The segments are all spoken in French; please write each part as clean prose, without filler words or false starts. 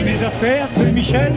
Mes affaires, c'est Michel.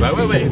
Bah ouais.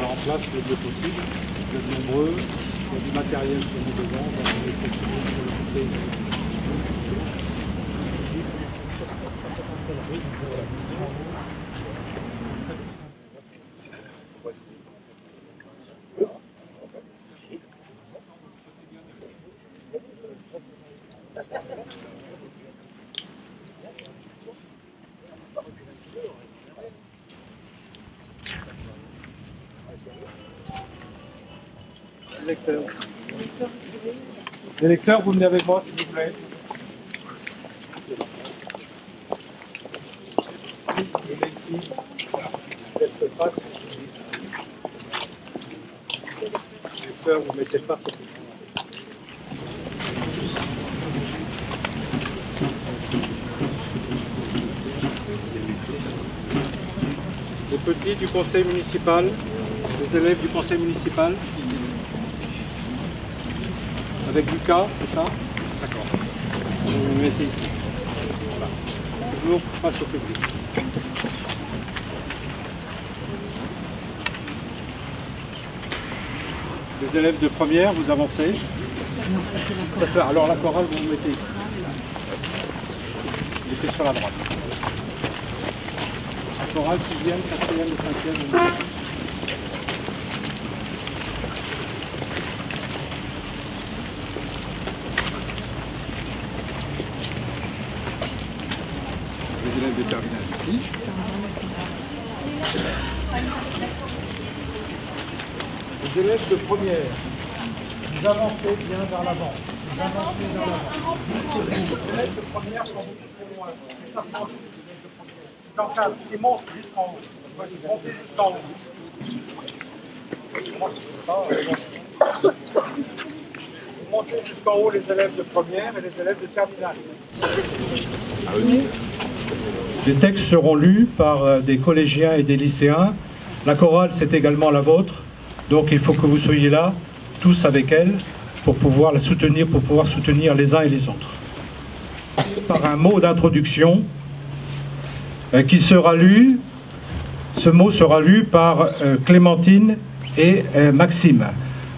En place le mieux possible. Vous êtes nombreux, il y a du matériel sur nous devant, on va essayer de lecteurs. Les lecteurs, vous venez avec moi, s'il vous plaît. Le lexique, cette phrase. Les lecteurs, vous mettez pas. Les petits du conseil municipal, les élèves du conseil municipal. Avec Lucas, c'est ça? D'accord. Vous vous mettez ici. Voilà. Toujours face au public. Les élèves de première, vous avancez. Ça, alors la chorale, vous vous mettez ici. Vous mettez sur la droite. La chorale, 6e, 4e et 5e. Les élèves de terminale ici. Les élèves de première, vous avancez bien vers l'avant. Vous avancez vers l'avant. Les élèves de première sont beaucoup trop loin. Ils s'approchent des élèves de première. Ils encadrent, ils montent jusqu'en haut. Ils montent jusqu'en haut. Moi, je ne sais pas. Vous montez jusqu'en haut les élèves de première et les élèves de terminale. Ah oui. Les textes seront lus par des collégiens et des lycéens. La chorale, c'est également la vôtre. Donc il faut que vous soyez là, tous avec elle, pour pouvoir la soutenir, pour pouvoir soutenir les uns et les autres. Par un mot d'introduction qui sera lu, ce mot sera lu par Clémentine et Maxime.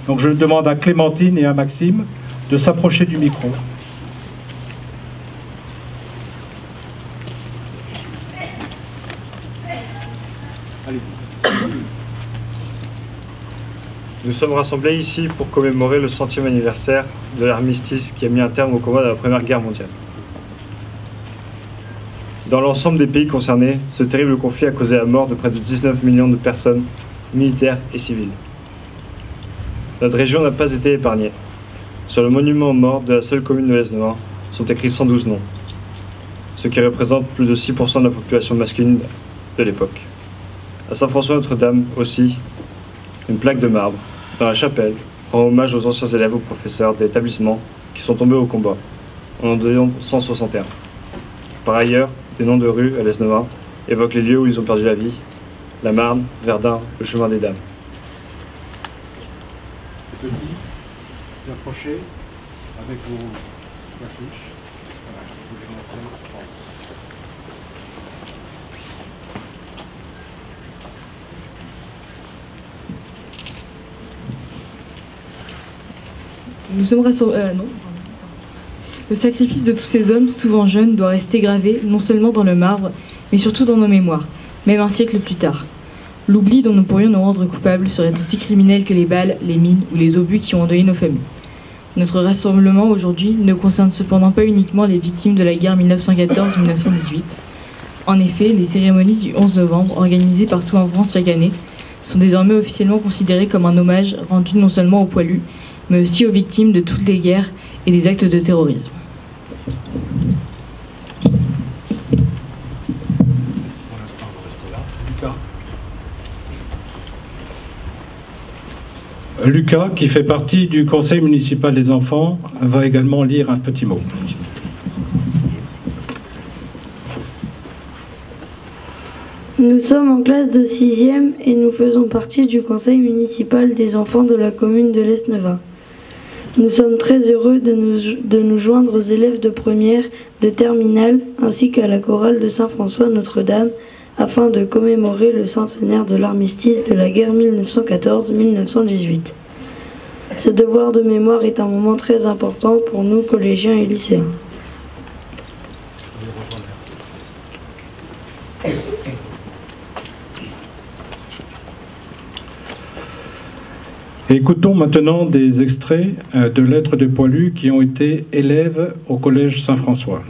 Donc je demande à Clémentine et à Maxime de s'approcher du micro. Nous sommes rassemblés ici pour commémorer le 100e anniversaire de l'armistice qui a mis un terme au combat de la Première Guerre mondiale. Dans l'ensemble des pays concernés, ce terrible conflit a causé la mort de près de 19 millions de personnes, militaires et civiles. Notre région n'a pas été épargnée. Sur le monument aux morts de la seule commune de l'Esnevin sont écrits 112 noms, ce qui représente plus de 6% de la population masculine de l'époque. À Saint-François-Notre-Dame aussi, une plaque de marbre, dans la chapelle, rend hommage aux anciens élèves ou professeurs de l'établissement qui sont tombés au combat, en 1961. Par ailleurs, des noms de rues à l'Esnevin évoquent les lieux où ils ont perdu la vie, la Marne, Verdun, le chemin des Dames. Les petits, vous approchez avec vos affiches. Voilà, je vous les montre. Nous sommes rassemblés. Non. Le sacrifice de tous ces hommes, souvent jeunes, doit rester gravé non seulement dans le marbre, mais surtout dans nos mémoires, même un siècle plus tard. L'oubli dont nous pourrions nous rendre coupables serait aussi criminel que les balles, les mines ou les obus qui ont endeuillé nos familles. Notre rassemblement aujourd'hui ne concerne cependant pas uniquement les victimes de la guerre 1914-1918. En effet, les cérémonies du 11 novembre, organisées partout en France chaque année, sont désormais officiellement considérées comme un hommage rendu non seulement aux poilus, mais aussi aux victimes de toutes les guerres et des actes de terrorisme. Lucas, qui fait partie du conseil municipal des enfants, va également lire un petit mot. Nous sommes en classe de 6e et nous faisons partie du conseil municipal des enfants de la commune de l'Esnevin. Nous sommes très heureux de nous joindre aux élèves de première, de terminale, ainsi qu'à la chorale de Saint-François-Notre-Dame, afin de commémorer le centenaire de l'armistice de la guerre 1914-1918. Ce devoir de mémoire est un moment très important pour nous, collégiens et lycéens. Écoutons maintenant des extraits de lettres de poilus qui ont été élèves au collège Saint-François.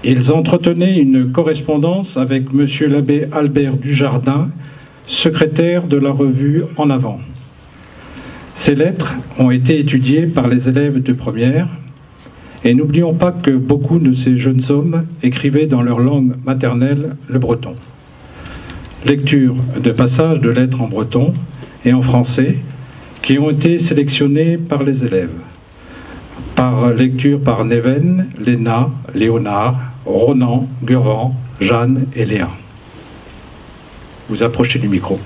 Ils entretenaient une correspondance avec monsieur l'abbé Albert Dujardin, secrétaire de la revue En Avant. Ces lettres ont été étudiées par les élèves de première, et n'oublions pas que beaucoup de ces jeunes hommes écrivaient dans leur langue maternelle le breton. Lecture de passages de lettres en breton et en français qui ont été sélectionnés par les élèves. Par lecture par Neven, Léna, Léonard, Ronan, Gurvan, Jeanne et Léa. Vous approchez du micro.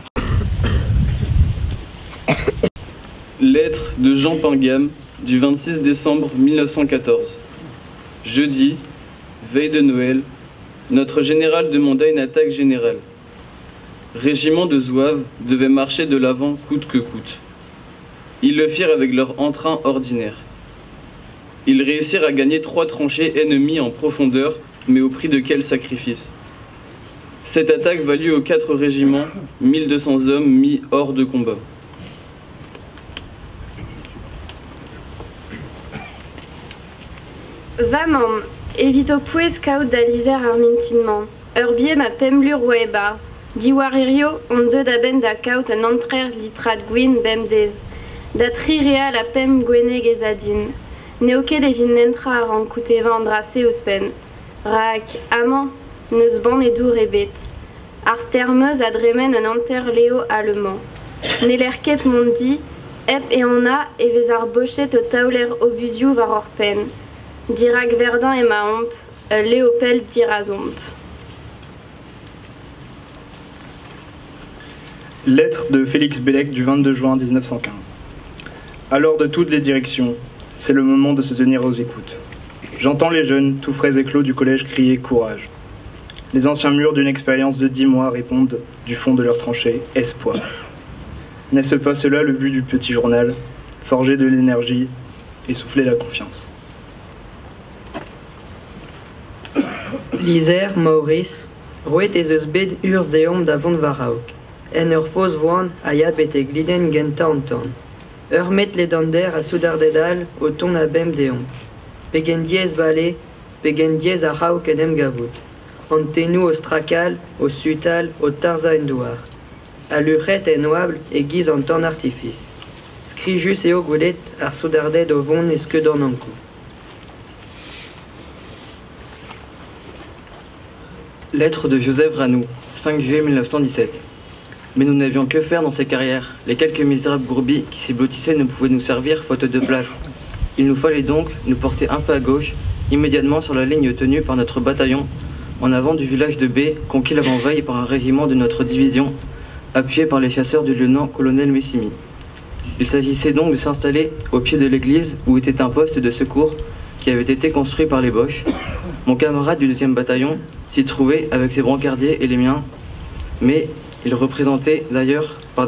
Lettre de Jean Pingam du 26 décembre 1914. Jeudi, veille de Noël, notre général demanda une attaque générale. Régiment de zouaves devait marcher de l'avant coûte que coûte. Ils le firent avec leur entrain ordinaire. Ils réussirent à gagner 3 tranchées ennemies en profondeur, mais au prix de quel sacrifice? Cette attaque valut aux 4 régiments 1200 hommes mis hors de combat. Vamam, evito pues scout d'aliser armintinman. Urbier ma pemlur oe bars. Diwaririo on deux d'aben da caut an entrer litrat gwin bemdez. Da tri real a pem gwene gezadin. Neoke devin nentra a rankouteva andrase ouspen. Rak, amant, neus ban edu rebet. Ar stermeuz a dremen un enterleo allemand. Nelerket mondi, ep e ona evez ar bochet o taoler obuziou var or pen. Dirac Verdun et Mahomp, Léopel d'Irazomp. Lettre de Félix Bellec du 22 juin 1915. Alors de toutes les directions, c'est le moment de se tenir aux écoutes. J'entends les jeunes, tout frais éclos du collège, crier « Courage ». Les anciens murs d'une expérience de 10 mois répondent du fond de leur tranchée « Espoir ». N'est-ce pas cela le but du petit journal? Forger de l'énergie et souffler la confiance. Lizer, Maurice, roet ez eus bet urs deom da vont varaok. En ur fos voan a ya bete gliden genta anton. Ur met ledander a soudardedal o ton a bem deom. Pegen diez vale, pegen diez a raok edem gavout. An tenou o strakal, o sutal, o tarza en douar. A luchet en oable e giz an ton artifice. Skrijus eo gwelet ar soudarded o vont eske d'an ankou. Lettre de Joseph Ranou, 5 juillet 1917. Mais nous n'avions que faire dans ces carrières. Les quelques misérables gourbis qui s'y blottissaient ne pouvaient nous servir faute de place. Il nous fallait donc nous porter un peu à gauche, immédiatement sur la ligne tenue par notre bataillon, en avant du village de B, conquis l'avant-veille par un régiment de notre division, appuyé par les chasseurs du lieutenant-colonel Messimi. Il s'agissait donc de s'installer au pied de l'église où était un poste de secours qui avait été construit par les Boches. Mon camarade du 2e bataillon s'y trouvait avec ses brancardiers et les miens, mais il était représenté d'ailleurs par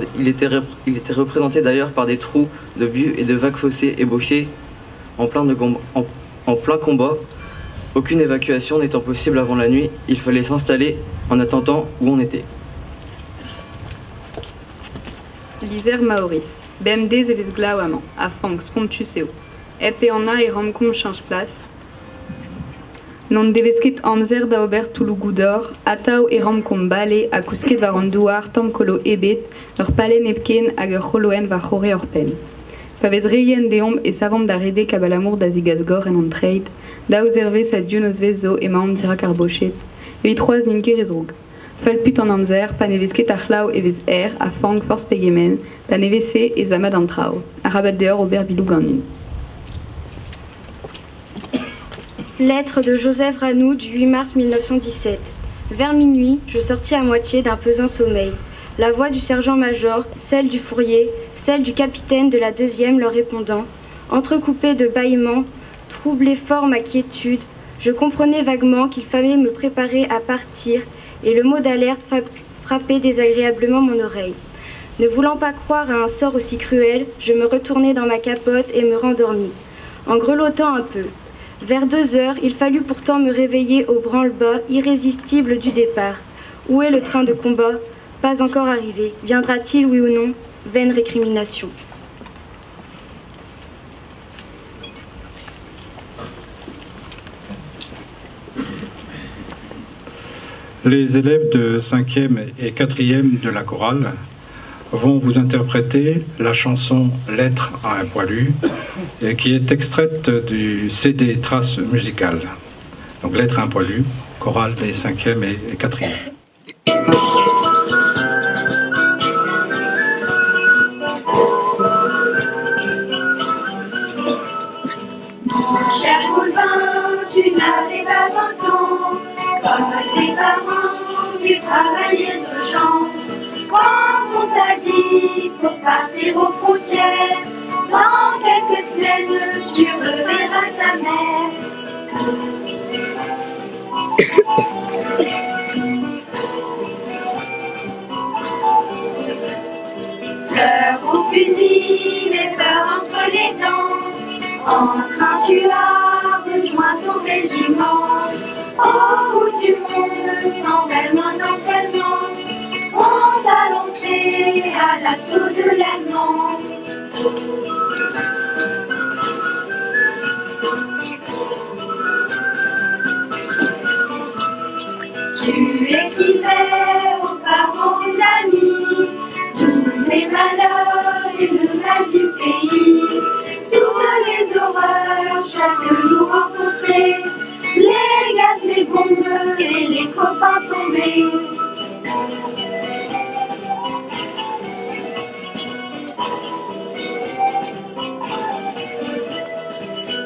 des trous de buis et de vagues fossés ébauchés en plein combat. Aucune évacuation n'étant possible avant la nuit, il fallait s'installer en attendant où on était. Lizer Maurice, BMD zeves glauamant, a fang spontus eo. Epe anna e ramkom change place. Non devesket amzer da ober toulougudor, atao e ramkom bale a kousket var an douar tam kolo ebet, ur palen epken hag ur choloen va chore ur pen. Pavez reien deomb e savam da rede kabalamour da zigazgor en an treid, da ozerve sa dionozve zo e maam dirak ar bochet, evit troaz ninke rezroug. Falput an amzer, pa nevesket ar chlao evez a fang force pegemen, pa nevese e zamad an trao, a rabat deor ober bilou ganin. Lettre de Joseph Ranou du 8 mars 1917. Vers minuit, je sortis à moitié d'un pesant sommeil. La voix du sergent-major, celle du fourrier, celle du capitaine de la 2e leur répondant, entrecoupées de bâillements, troublait fort ma quiétude. Je comprenais vaguement qu'il fallait me préparer à partir et le mot d'alerte frappait désagréablement mon oreille. Ne voulant pas croire à un sort aussi cruel, je me retournai dans ma capote et me rendormis, en grelottant un peu. Vers 2 heures, il fallut pourtant me réveiller au branle-bas irrésistible du départ. Où est le train de combat? Pas encore arrivé. Viendra-t-il, oui ou non? Vaine récrimination. Les élèves de 5e et 4e de la chorale vont vous interpréter la chanson « Lettre à un poilu » qui est extraite du CD Traces musicales. Donc « Lettre à un poilu », chorale des 5e et 4e. Cher Goulbin, tu n'avais pas 20 ans, comme tes parents, tu travaillais au champ. Quand on t'a dit, faut partir aux frontières, dans quelques semaines, tu reverras ta mère. Fleurs au fusil, mais peur entre les dents. Enfin tu as rejoint ton régiment. Au bout du monde, sans vraiment d'entraînement, on t'a lancé à l'assaut de l'Allemand. Tu écrivais aux parents, aux amis, tous tes malheurs et le mal du pays, toutes les horreurs chaque jour rencontrées, les gaz, les bombes et les copains tombés.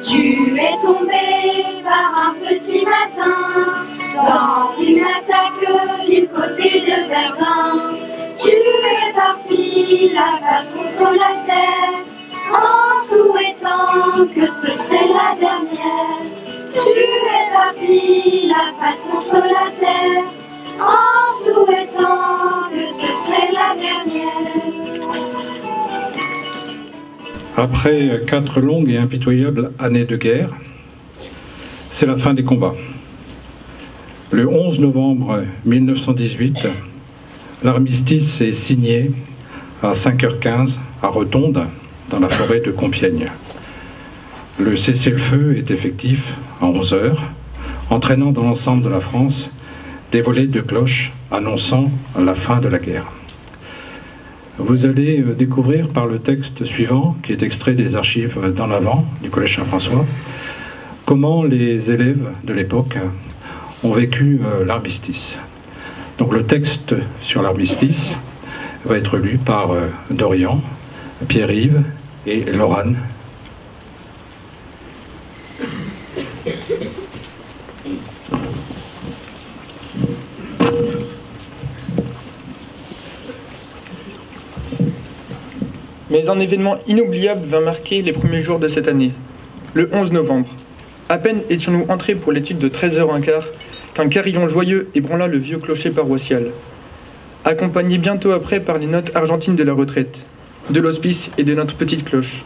Tu es tombé par un petit matin dans une attaque du côté de Verdun. Tu es parti la face contre la terre en souhaitant que ce serait la dernière. Tu es parti la face contre la terre en souhaitant que ce serait la dernière. Après 4 longues et impitoyables années de guerre, c'est la fin des combats. Le 11 novembre 1918, l'armistice est signé à 5h15 à Retonde, dans la forêt de Compiègne. Le cessez-le-feu est effectif à 11h, entraînant dans l'ensemble de la France des volées de cloches annonçant la fin de la guerre. Vous allez découvrir par le texte suivant, qui est extrait des archives d'en avant du Collège Saint-François, comment les élèves de l'époque ont vécu l'armistice. Donc le texte sur l'armistice va être lu par Dorian, Pierre-Yves et Laurane. Mais un événement inoubliable vint marquer les premiers jours de cette année, le 11 novembre. À peine étions-nous entrés pour l'étude de 13h15 qu'un carillon joyeux ébranla le vieux clocher paroissial, accompagné bientôt après par les notes argentines de la retraite, de l'hospice et de notre petite cloche.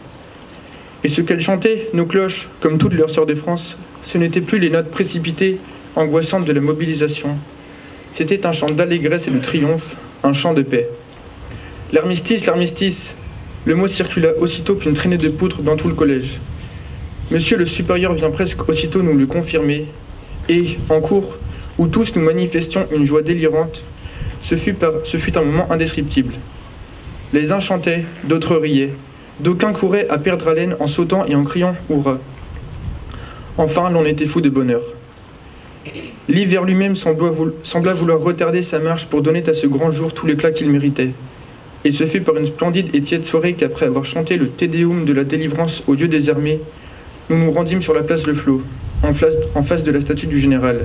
Et ce qu'elles chantaient, nos cloches, comme toutes leurs sœurs de France, ce n'étaient plus les notes précipitées, angoissantes de la mobilisation. C'était un chant d'allégresse et de triomphe, un chant de paix. L'armistice, l'armistice. Le mot circula aussitôt qu'une traînée de poutres dans tout le collège. Monsieur le supérieur vient presque aussitôt nous le confirmer, et, en cours, où tous nous manifestions une joie délirante, ce fut un moment indescriptible. Les uns chantaient, d'autres riaient, d'aucuns couraient à perdre haleine en sautant et en criant « Hurrah !» Enfin, l'on était fou de bonheur. L'hiver lui-même sembla vouloir retarder sa marche pour donner à ce grand jour tout l'éclat qu'il méritait. Et ce fut par une splendide et tiède soirée qu'après avoir chanté le Te Deum de la délivrance au Dieu des armées, nous nous rendîmes sur la place Le Flot, en face de la statue du général.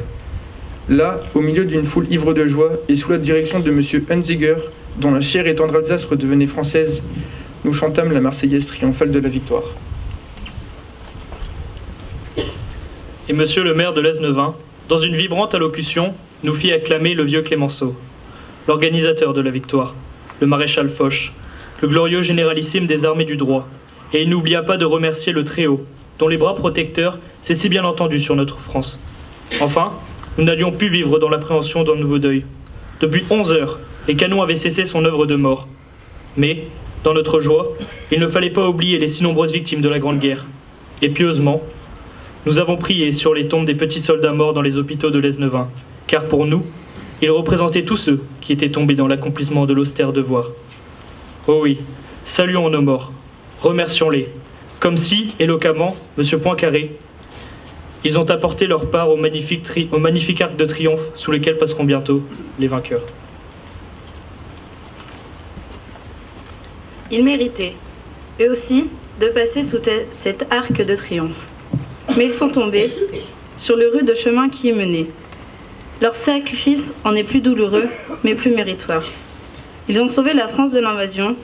Là, au milieu d'une foule ivre de joie et sous la direction de M. Hunziger, dont la chère et tendre Alsace redevenait française, nous chantâmes la Marseillaise triomphale de la victoire. Et monsieur le maire de Lesneven, dans une vibrante allocution, nous fit acclamer le vieux Clémenceau, l'organisateur de la victoire, le maréchal Foch, le glorieux généralissime des armées du droit, et il n'oublia pas de remercier le Très-Haut, dont les bras protecteurs s'est si bien entendu sur notre France. Enfin, nous n'allions plus vivre dans l'appréhension d'un nouveau deuil. Depuis 11 heures, les canons avaient cessé son œuvre de mort. Mais, dans notre joie, il ne fallait pas oublier les si nombreuses victimes de la Grande Guerre. Et pieusement, nous avons prié sur les tombes des petits soldats morts dans les hôpitaux de Lesneven, car pour nous, ils représentaient tous ceux qui étaient tombés dans l'accomplissement de l'austère devoir. Oh oui, saluons nos morts, remercions-les, comme si, éloquemment, Monsieur Poincaré, ils ont apporté leur part au magnifique arc de triomphe sous lequel passeront bientôt les vainqueurs. Ils méritaient, eux aussi, de passer sous cet arc de triomphe. Mais ils sont tombés sur le rude chemin qui y menait. Leur sacrifice en est plus douloureux, mais plus méritoire. Ils ont sauvé la France de l'invasion.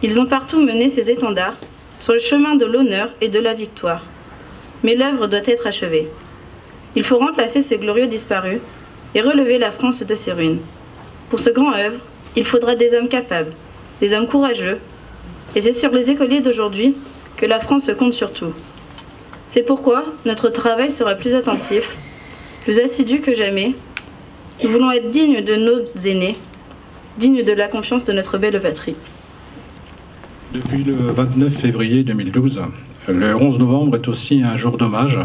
Ils ont partout mené ses étendards sur le chemin de l'honneur et de la victoire. Mais l'œuvre doit être achevée. Il faut remplacer ces glorieux disparus et relever la France de ses ruines. Pour ce grand œuvre, il faudra des hommes capables, des hommes courageux, et c'est sur les écoliers d'aujourd'hui que la France compte surtout. C'est pourquoi notre travail sera plus attentif, plus assidu que jamais. Nous voulons être dignes de nos aînés, dignes de la confiance de notre belle patrie. Depuis le 29 février 2012, le 11 novembre est aussi un jour d'hommage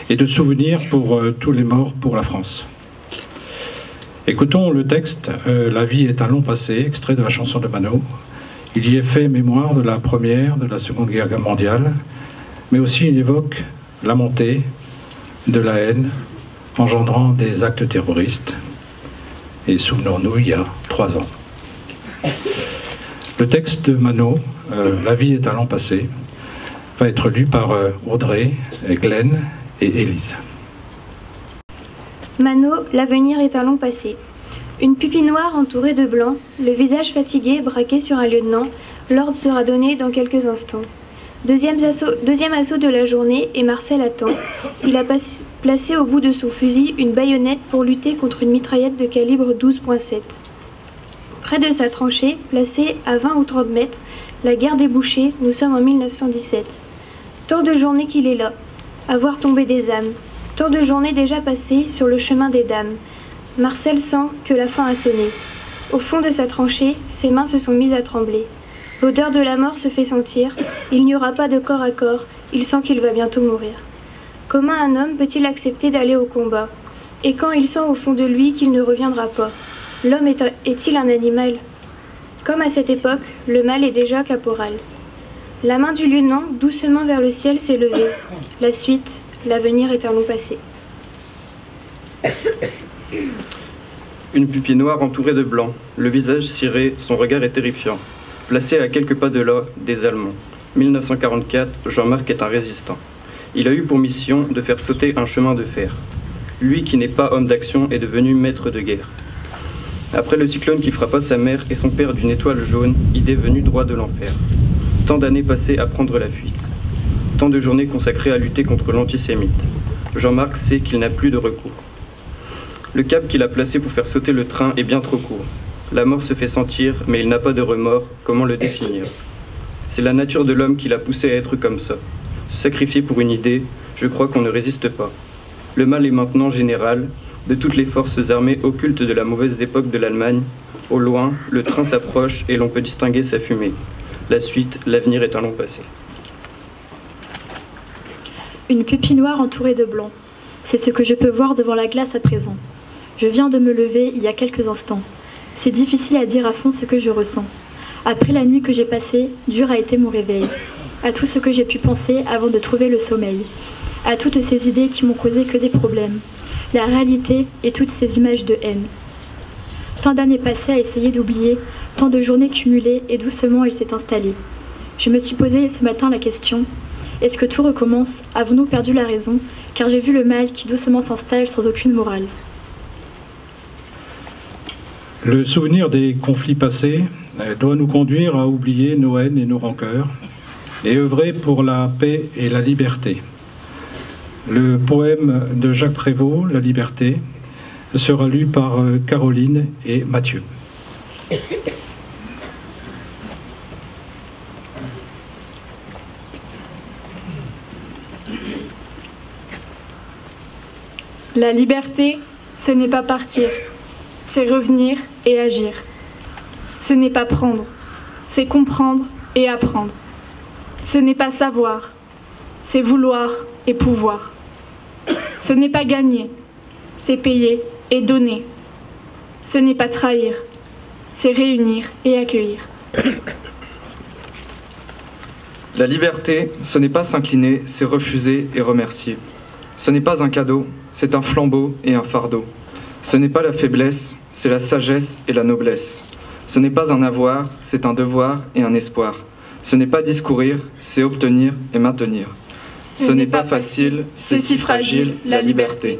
et de souvenir pour tous les morts pour la France. Écoutons le texte « La vie est un long passé », extrait de la chanson de Mano. Il y est fait mémoire de la Première, de la Seconde Guerre mondiale, mais aussi il évoque la montée de la haine engendrant des actes terroristes. Et souvenons-nous, il y a 3 ans. Le texte de Mano, « La vie est un long passé », va être lu par Audrey, Glenn et Élise. Mano, l'avenir est un long passé. Une pupille noire entourée de blanc, le visage fatigué braqué sur un lieutenant, l'ordre sera donné dans quelques instants. Deuxième assaut de la journée et Marcel attend. Il a placé au bout de son fusil une baïonnette pour lutter contre une mitraillette de calibre 12.7. Près de sa tranchée, placée à 20 ou 30 mètres, la guerre des bouchers, nous sommes en 1917. Tant de journées qu'il est là, à voir tomber des âmes. Tant de journées déjà passées sur le chemin des dames. Marcel sent que la fin a sonné. Au fond de sa tranchée, ses mains se sont mises à trembler. L'odeur de la mort se fait sentir. Il n'y aura pas de corps à corps. Il sent qu'il va bientôt mourir. Comment un homme peut-il accepter d'aller au combat? Et quand il sent au fond de lui qu'il ne reviendra pas? L'homme est-il un animal? Comme à cette époque, le mal est déjà caporal. La main du lieutenant, doucement vers le ciel, s'est levée. La suite, l'avenir est un long passé. Une pupille noire entourée de blanc, le visage ciré, son regard est terrifiant. Placé à quelques pas de là, des Allemands. 1944, Jean-Marc est un résistant. Il a eu pour mission de faire sauter un chemin de fer. Lui qui n'est pas homme d'action est devenu maître de guerre. Après le cyclone qui frappa sa mère et son père d'une étoile jaune, il est venu droit de l'enfer. Tant d'années passées à prendre la fuite. Tant de journées consacrées à lutter contre l'antisémite. Jean-Marc sait qu'il n'a plus de recours. Le câble qu'il a placé pour faire sauter le train est bien trop court. La mort se fait sentir, mais il n'a pas de remords. Comment le définir? C'est la nature de l'homme qui l'a poussé à être comme ça. Se sacrifier pour une idée, je crois qu'on ne résiste pas. Le mal est maintenant général, de toutes les forces armées occultes de la mauvaise époque de l'Allemagne. Au loin, le train s'approche et l'on peut distinguer sa fumée. La suite, l'avenir est un long passé. Une pupille noire entourée de blanc. C'est ce que je peux voir devant la glace à présent. Je viens de me lever il y a quelques instants. C'est difficile à dire à fond ce que je ressens. Après la nuit que j'ai passée, dur a été mon réveil. À tout ce que j'ai pu penser avant de trouver le sommeil. À toutes ces idées qui m'ont causé que des problèmes. La réalité et toutes ces images de haine. Tant d'années passées à essayer d'oublier, tant de journées cumulées et doucement il s'est installé. Je me suis posé ce matin la question, est-ce que tout recommence? Avons-nous perdu la raison? Car j'ai vu le mal qui doucement s'installe sans aucune morale. Le souvenir des conflits passés doit nous conduire à oublier nos haines et nos rancœurs et œuvrer pour la paix et la liberté. Le poème de Jacques Prévost, La Liberté, sera lu par Caroline et Mathieu. La liberté, ce n'est pas partir, c'est revenir et agir. Ce n'est pas prendre, c'est comprendre et apprendre. Ce n'est pas savoir, c'est vouloir et pouvoir. Ce n'est pas gagner, c'est payer et donner. Ce n'est pas trahir, c'est réunir et accueillir. La liberté, ce n'est pas s'incliner, c'est refuser et remercier. Ce n'est pas un cadeau, c'est un flambeau et un fardeau. Ce n'est pas la faiblesse, c'est la sagesse et la noblesse. Ce n'est pas un avoir, c'est un devoir et un espoir. Ce n'est pas discourir, c'est obtenir et maintenir. Ce n'est pas facile, c'est si fragile, la liberté.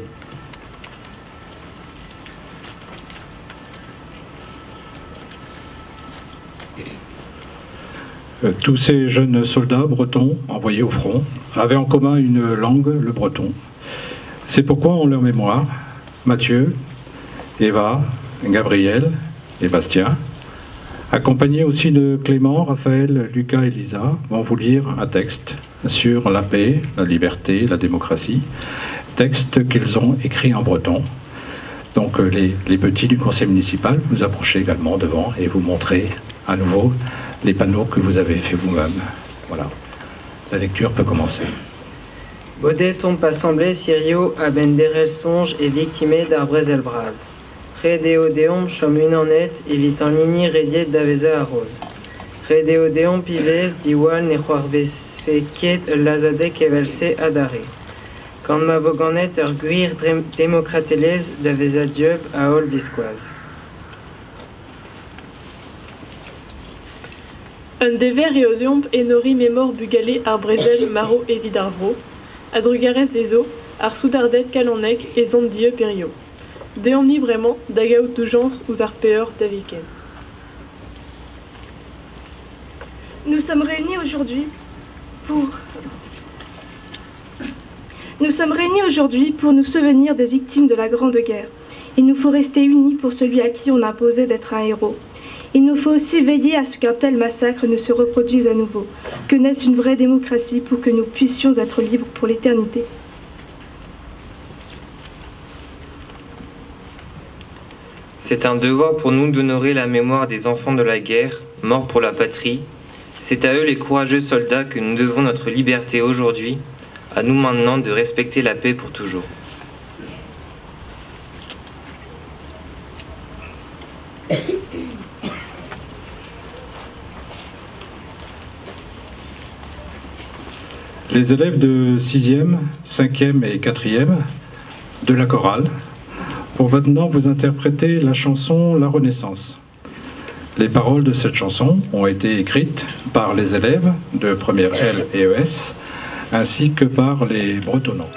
Tous ces jeunes soldats bretons envoyés au front avaient en commun une langue, le breton. C'est pourquoi, en leur mémoire, Mathieu, Eva, Gabriel et Bastien, accompagnés aussi de Clément, Raphaël, Lucas et Lisa, vont vous lire un texte sur la paix, la liberté, la démocratie, texte qu'ils ont écrit en breton. Donc les petits du conseil municipal, vous approchez également devant et vous montrez à nouveau les panneaux que vous avez fait vous-même. Voilà. La lecture peut commencer. Baudet tombe assemblée Sirio à benderel songe et victimé d'arbres elbraz. Redeodeum chom une honnête et vitanini rediet d'aveza arrose. Redeodeum pives diwal ne juarbes feket lazade kevelse adare. Quand ma boganet erguir démocratelez d'aveza dieu à ol visquoise. Un dever et odiomp enori mémor bugalé ar brezel maro et vidarvro, adrugares des eaux, ar soudardet calonnec et zond dieu perio. Deomni vraiment, d'agaout doujans ou arpeur d'aviken. Nous sommes réunis aujourd'hui pour nous souvenir des victimes de la Grande Guerre. Il nous faut rester unis pour celui à qui on a imposé d'être un héros. Il nous faut aussi veiller à ce qu'un tel massacre ne se reproduise à nouveau, que naisse une vraie démocratie pour que nous puissions être libres pour l'éternité. C'est un devoir pour nous d'honorer la mémoire des enfants de la guerre, morts pour la patrie. C'est à eux, les courageux soldats, que nous devons notre liberté aujourd'hui, à nous maintenant de respecter la paix pour toujours. Les élèves de 6e, 5e et 4e de la chorale vont maintenant vous interpréter la chanson La Renaissance. Les paroles de cette chanson ont été écrites par les élèves de première L et ES, ainsi que par les bretonnants.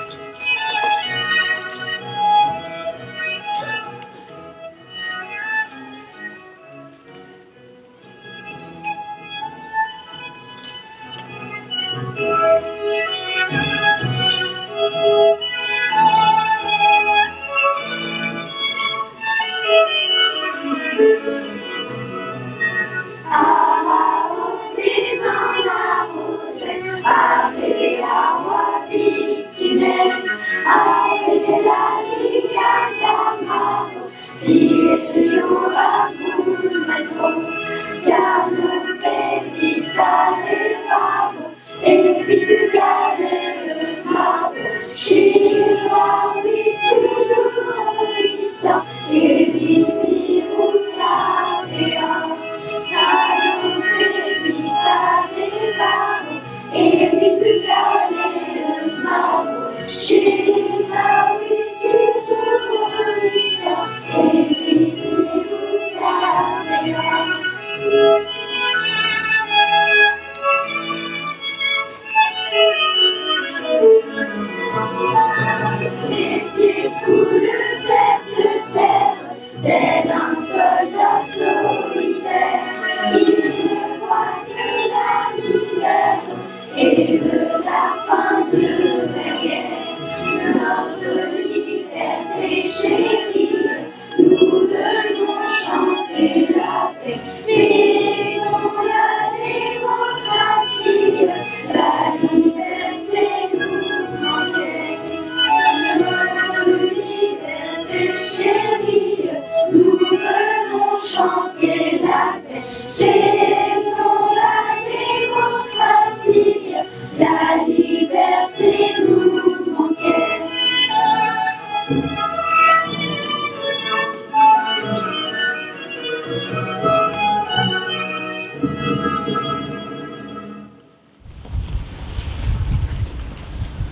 Nous venons chanter la paix.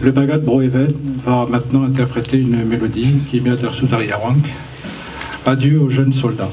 Le Bagad Broeven va maintenant interpréter une mélodie qui est mise à Sudariawank. Adieu aux jeunes soldats.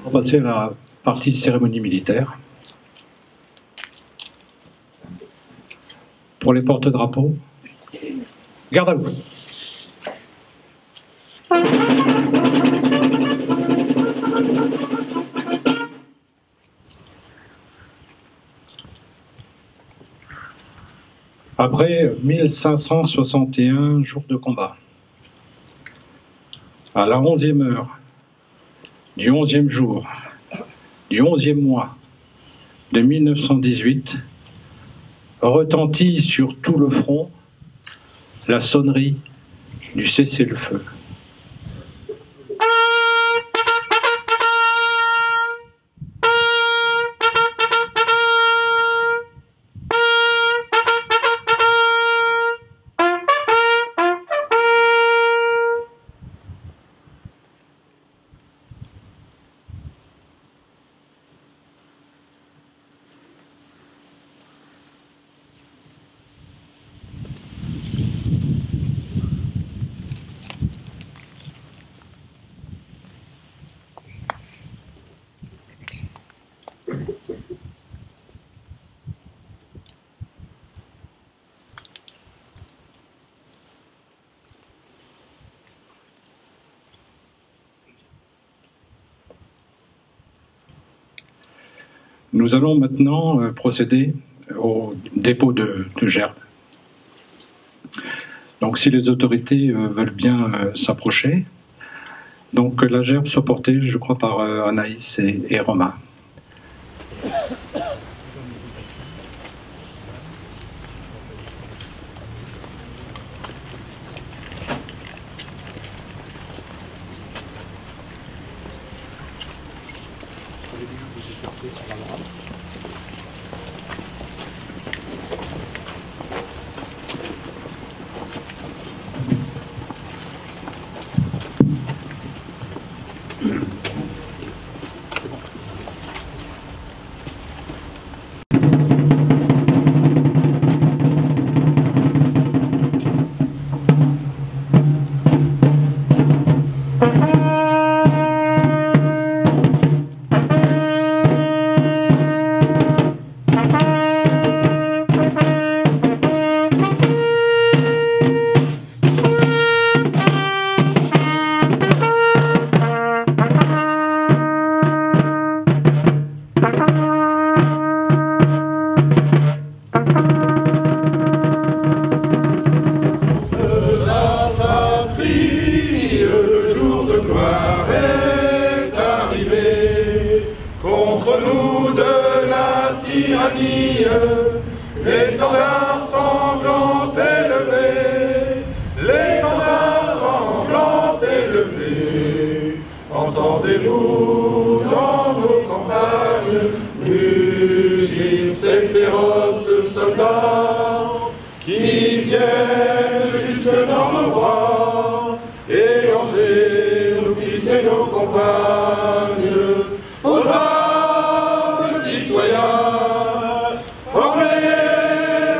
On va passer à la partie cérémonie militaire. Pour les porte-drapeaux, garde à vous. Après 1561 jours de combat, à la 11e heure, du 11e jour, du 11e mois de 1918, retentit sur tout le front la sonnerie du cessez-le-feu. Nous allons maintenant procéder au dépôt de gerbes. Donc si les autorités veulent bien s'approcher, donc que la gerbe soit portée, je crois, par Anaïs et Romain. de gloire est arrivée. Contre nous de la tyrannie, l'étendard sanglant élevé, l'étendard sanglant élevé. Entendez-vous dans nos campagnes mugir ces féroces soldats qui viennent jusque dans nos bras, égorger nos fils et nos compagnes. Aux armes, citoyens, formez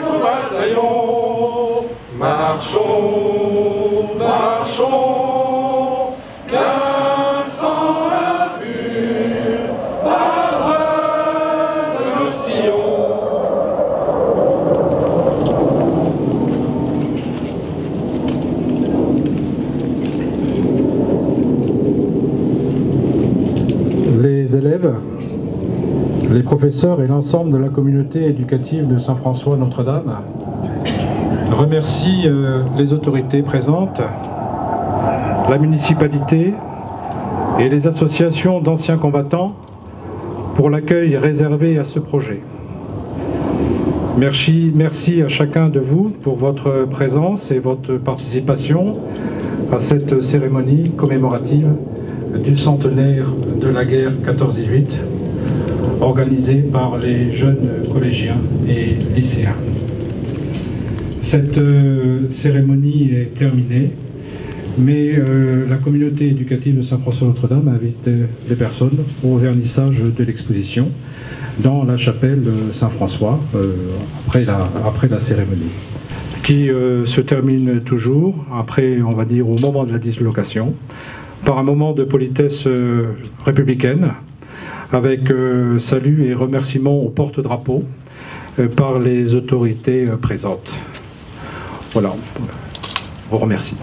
vos bataillons, marchons, marchons, qu'un sang impur abreuve nos sillons. Les élèves, les professeurs et l'ensemble de la communauté éducative de Saint-François-Notre-Dame remercient les autorités présentes, la municipalité et les associations d'anciens combattants pour l'accueil réservé à ce projet. Merci à chacun de vous pour votre présence et votre participation à cette cérémonie commémorative du centenaire de la guerre 14-18, organisée par les jeunes collégiens et lycéens. Cette cérémonie est terminée, mais la communauté éducative de Saint-François-Notre-Dame invite les personnes au vernissage de l'exposition dans la chapelle Saint-François après la cérémonie, qui se termine toujours, après, on va dire, au moment de la dislocation, par un moment de politesse républicaine, avec salut et remerciements au porte-drapeau par les autorités présentes. Voilà, je vous remercie.